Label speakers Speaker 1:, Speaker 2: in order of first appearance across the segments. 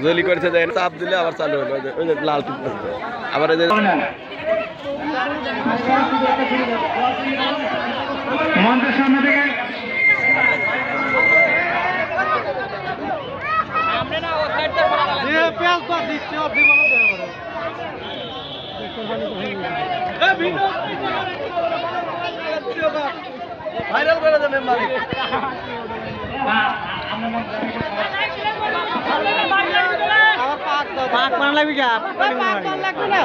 Speaker 1: জলি করেছে যায় চাপ দিলে আবার চালু হলো ওই যে লাল টিপ আবার এই যে
Speaker 2: মঞ্চের সামনে থেকে
Speaker 1: ভাইরাল করে দেবেন মালিক
Speaker 3: পাক মান লাগবে কি পাক লাগবে না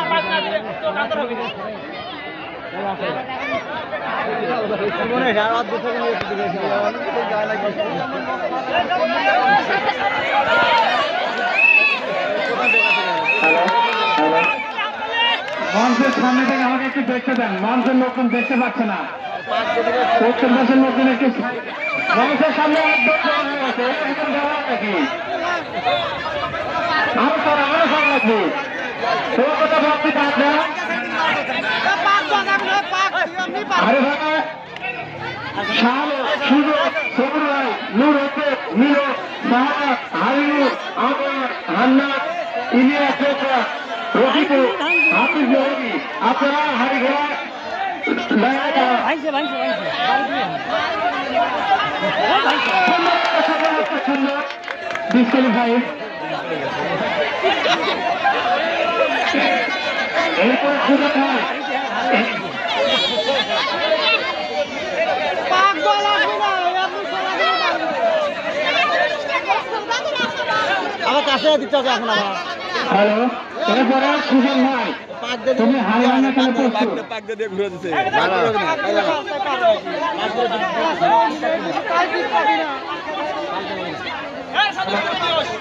Speaker 3: পাক না দিলে তো কাতর হবে মনে হয় আর অদ্ভুত থেকে যায় লাগে
Speaker 2: মঞ্চের সামনে থেকে আমাকে একটু দেখতে দেন মঞ্চের লোকজন দেখতে পাচ্ছে না দক্ষিণ দেশের লোকজন একটু মঞ্চের সামনে নাকি আরো সব লাগবে তোর কথা ভাবতে পারছ না আরে ভাই শালো সুযোগ সবুর ভাই নূর হোসেন নিরো সাহারা হারিনুর আমার হান্নাত ইলিয়াস চোপড়া রফিকুল হাফিজ রবি আপনারা হারি ঘোড়া ডিসকালিফাই এরপর সুযোগ হয়
Speaker 3: আমার কাছে দিতে হবে এখন আমার
Speaker 2: হ্যালো এরপরে সুযোগ নাই তুমি হারিয়ানা খেলে প্রস্তুত
Speaker 1: পাক দিয়ে ঘুরে দিতে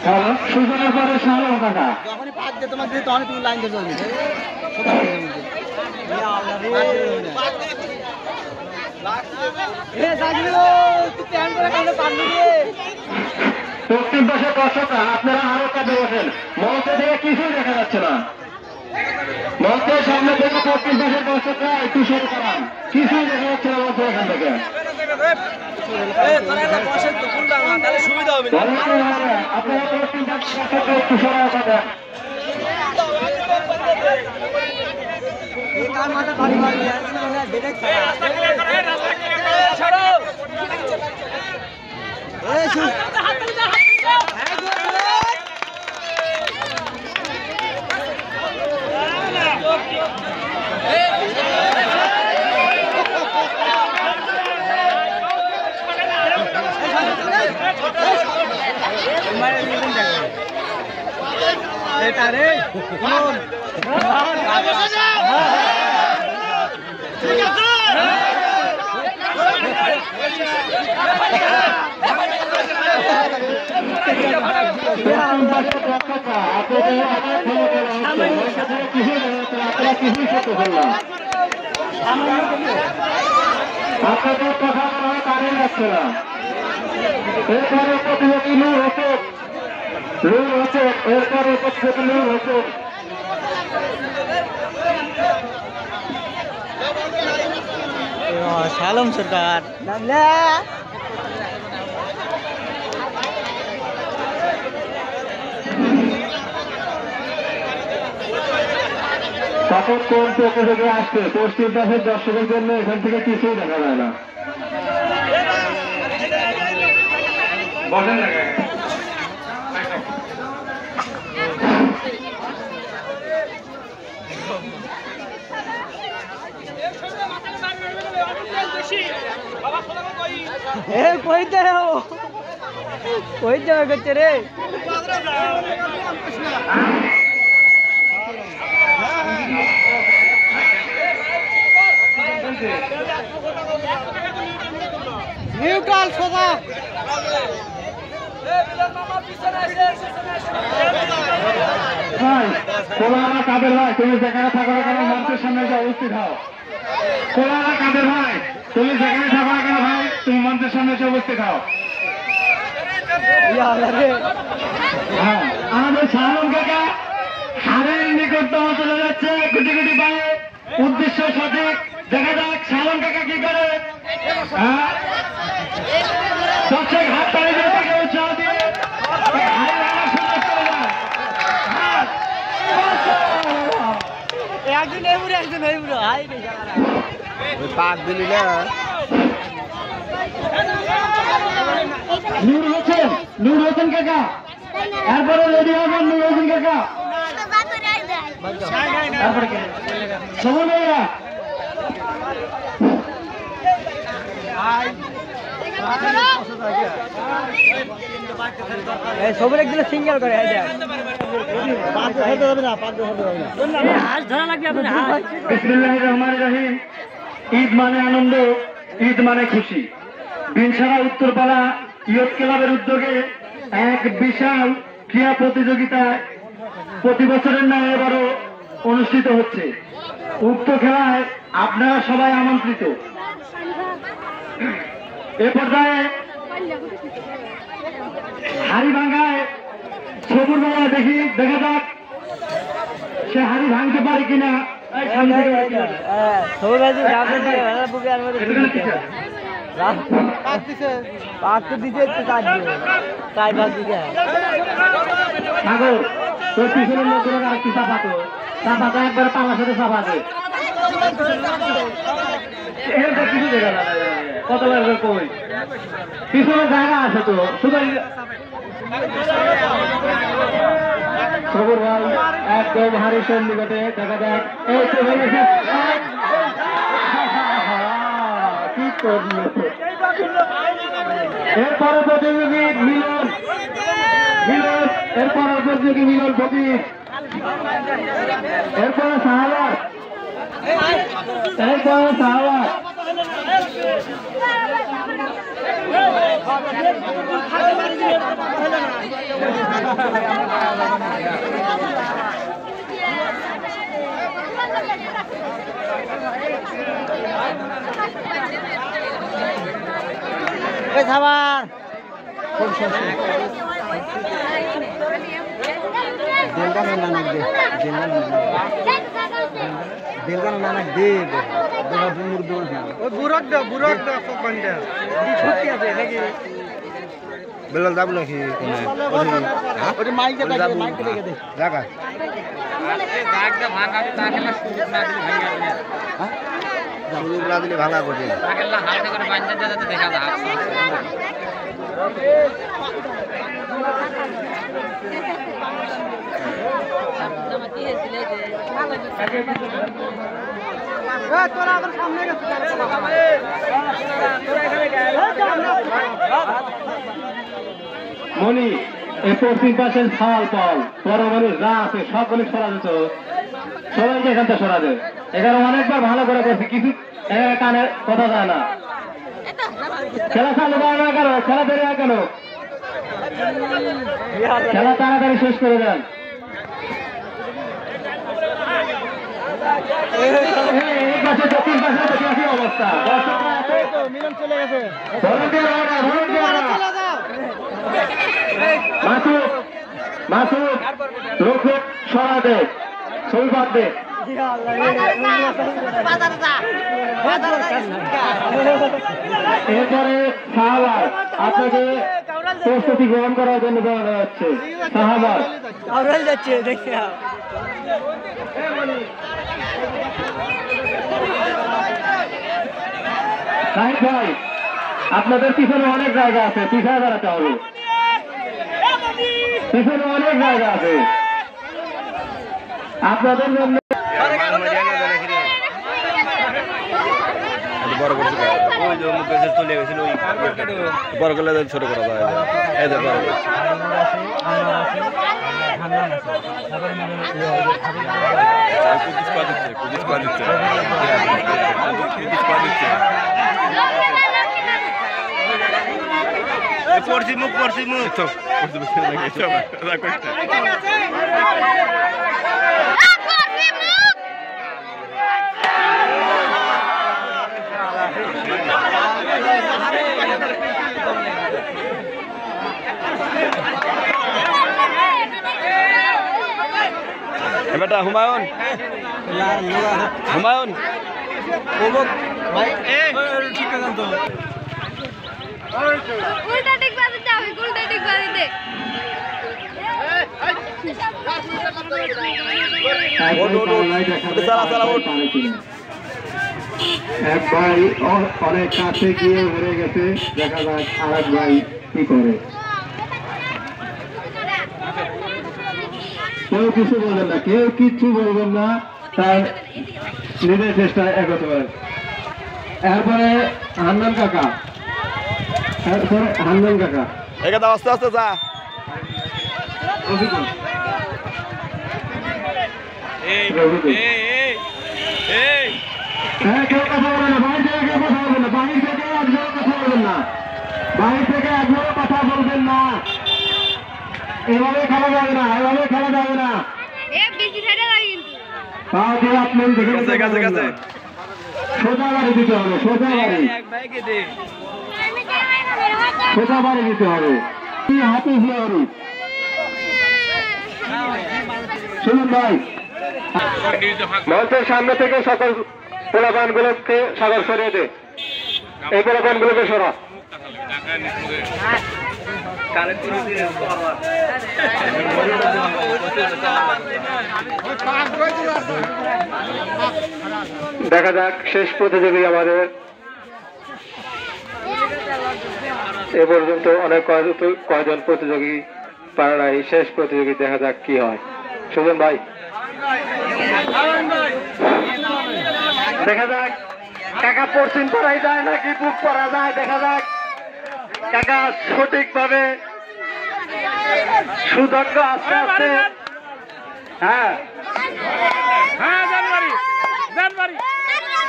Speaker 2: হ্যালো সুযোগের পরে শালো কাকা
Speaker 3: যখনই পাক দিয়ে তোমাকে দিই তখনই তুমি লাইন দিয়ে চলবে
Speaker 2: দক্ষিণ পাশের দর্শকরা আপনারা আরো কাজে বসেন মঞ্চ থেকে কিছুই দেখা যাচ্ছে না মঞ্চের সামনে থেকে দক্ষিণ পাশের দর্শকরা একটু সরে করান কিছুই দেখা যাচ্ছে না মঞ্চ এখান থেকে আপনারা দক্ষিণ পাশের দর্শকরা একটু সরে করেন আপনাদের কথা মনে কারেন্ট যাচ্ছে না এরপরে প্রতিযোগী নূর হোসেন এরপরে প্রতিযোগী নূর হোসেন
Speaker 3: সালাম সরকার
Speaker 2: তখন কোন প্রতিযোগী আসছে পশ্চিম পাশের দর্শকের জন্য এখান থেকে কিছুই দেখা যায় না বসেন
Speaker 3: কইতে করছে রে নিউট্রাল সোজা
Speaker 2: কোলারা কাদের ভাই তুমি যেখানে থাকো না কেন মঞ্চের সামনে এসে উপস্থিত হও কোলারা কাদের ভাই তুমি যেখানে থাকো না কেন ভাই তুমি মঞ্চের সামনে এসে উপস্থিত হও হ্যাঁ আমাদের শাহরুখ কাকা হারের নিকটতম চলে যাচ্ছে কোটি কোটি পায়ে উদ্দেশ্য সঠিক দেখা যাক শাহরুখ কাকা কি করে হ্যাঁ দর্শক হাত তালি দিয়ে তাকে উৎসাহ দিয়ে
Speaker 1: পাক দিলি না
Speaker 2: নূর হোসেন কাকা এরপরে রেডি হবেন নূর হোসেন কাকা তারপরে সবল ভাইয়া
Speaker 3: সবর একদিন সিঙ্গেল করে
Speaker 2: বিসমিল্লাহির রহমানির রহিম। ঈদ মানে আনন্দ, ঈদ মানে খুশি। বিনসারা উত্তরপাড়া ইয়ুথ ক্লাবের উদ্যোগে এক বিশাল ক্রীড়া প্রতিযোগিতা প্রতি বছরের ন্যায় এবারও অনুষ্ঠিত হচ্ছে। উক্ত খেলায় আপনারা সবাই আমন্ত্রিত। এ পর্যায়ে হাড়ি ভাঙায় সবুর বাবা দেখা যাক সে হাড়ি ভাঙতে পারে কিনা। তোর পিছনের লোকগুলো আরেকটু চাপাতো চাপাতো একবার পালার সাথে চাপাতে কিছু দেখা না কতবার কই পিছনে জায়গা আছে তো শুধু খবর ভাই একদম হারি সন্নিকটে দেখা যাক এই তো হয়েছে কি করলো এরপরে প্রতিযোগী মিলন এরপরে প্রতিযোগী মিলন ফকির এরপরে সাহাবাত
Speaker 3: খাবার
Speaker 1: বেলাল যাবো নাকি জায়গা সুযোগ না দিলে ভাঙা কঠিন
Speaker 2: মনি এই পশ্চিম পাশের ছাল পাল বড় মানুষ যা আছে সব মানুষ সরা যেত সবাইকে এখান থেকে সরা যায়। এখানে অনেকবার ভালো করে করছি কিছু কানে কথা যায় না। খেলা চালু করে না কেন? খেলা দেরি হয় কেন? খেলা তাড়াতাড়ি শেষ করে দেন। এই পাশে দক্ষিণ পাশে দেখি অবস্থা
Speaker 3: মিলন চলে গেছে
Speaker 2: মাসুদ লোক সরা দে ছবি বাদ দে এরপরে সাহাবাদ আপনাকে প্রস্তুতি গ্রহণ করার জন্য জানানো যাচ্ছে। সাহাবাদ
Speaker 3: যাচ্ছে দেখি
Speaker 2: সাহিদ ভাই আপনাদের পিছনে অনেক জায়গা আছে, পিছনে দাঁড়াতে হবে। পিছনে অনেক জায়গা আছে আপনাদের জন্য।
Speaker 1: বড় করছে ওই যে মুখে চলে গেছিল ওই বড় করলে ছোট করা যায় এই যে বড় পড়ছি মুখ তো বেটা হুমায়ুন
Speaker 4: উল্টা ঠিক বাজে উল্টা ঠিক বাজে
Speaker 2: এক ভাই অনেক কাছে গিয়ে হেরে গেছে, দেখা যাক আর এক ভাই কি করে। কেউ কিছু বলবেন না, কেউ কিচ্ছু বলবেন না, তার নিজের চেষ্টা এগোতে পারে। এরপরে হান্নান কাকা, হান্নান কাকা
Speaker 1: এখানে আস্তে আস্তে যা।
Speaker 2: কেউ কথা বলবেন না, বাইরে থেকে কেউ কথা বলবেন না, বাইরে থেকে একজনও কথা বলবেন না, বাইরে থেকে একজনও কথা বলবেন না। এভাবে খেলা যাবে না, এভাবে খেলা যাবে না। তাও দিয়ে আপনি দেখে সোজা বাড়ি দিতে হবে, সোজা বাড়ি, সোজা বাড়ি দিতে হবে। কি হাতে হিয়ারি শুনুন ভাই, মঞ্চের সামনে থেকে সকল পোলাপানগুলোকে সাগর সরিয়ে দে, এই পোলাপানগুলোকে সরা। দেখা যাক শেষ প্রতিযোগী আমাদের এ পর্যন্ত অনেক কয়জন প্রতিযোগী পারে নাই, শেষ প্রতিযোগী দেখা যাক কি হয়। সুজন ভাই দেখা যাক কাকা পশ্চিম পড়াই যায় নাকি বুক পড়া যায়, দেখা যাক কাকা সঠিকভাবে সুদক্ষ আস্তে আস্তে। হ্যাঁ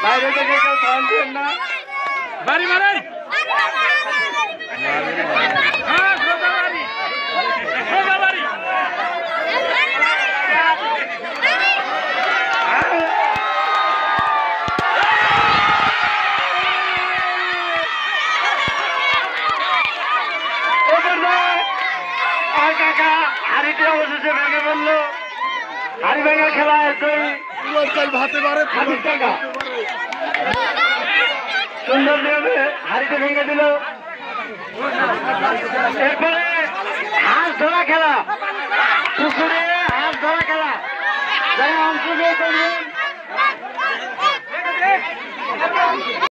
Speaker 2: বাইরে থেকে কেউ থামছেন না, বাড়ি মারেন। কাকা হাড়িতে অবশেষে ভেঙে বললো, হাড়ি ভেঙে খেলায় সুন্দর নিয়মে হাড়িতে ভেঙে দিল। এরপরে হাঁস ধরা খেলা, পুকুরে হাঁস ধরা খেলা, যারা অংশগ্রহণ করবেন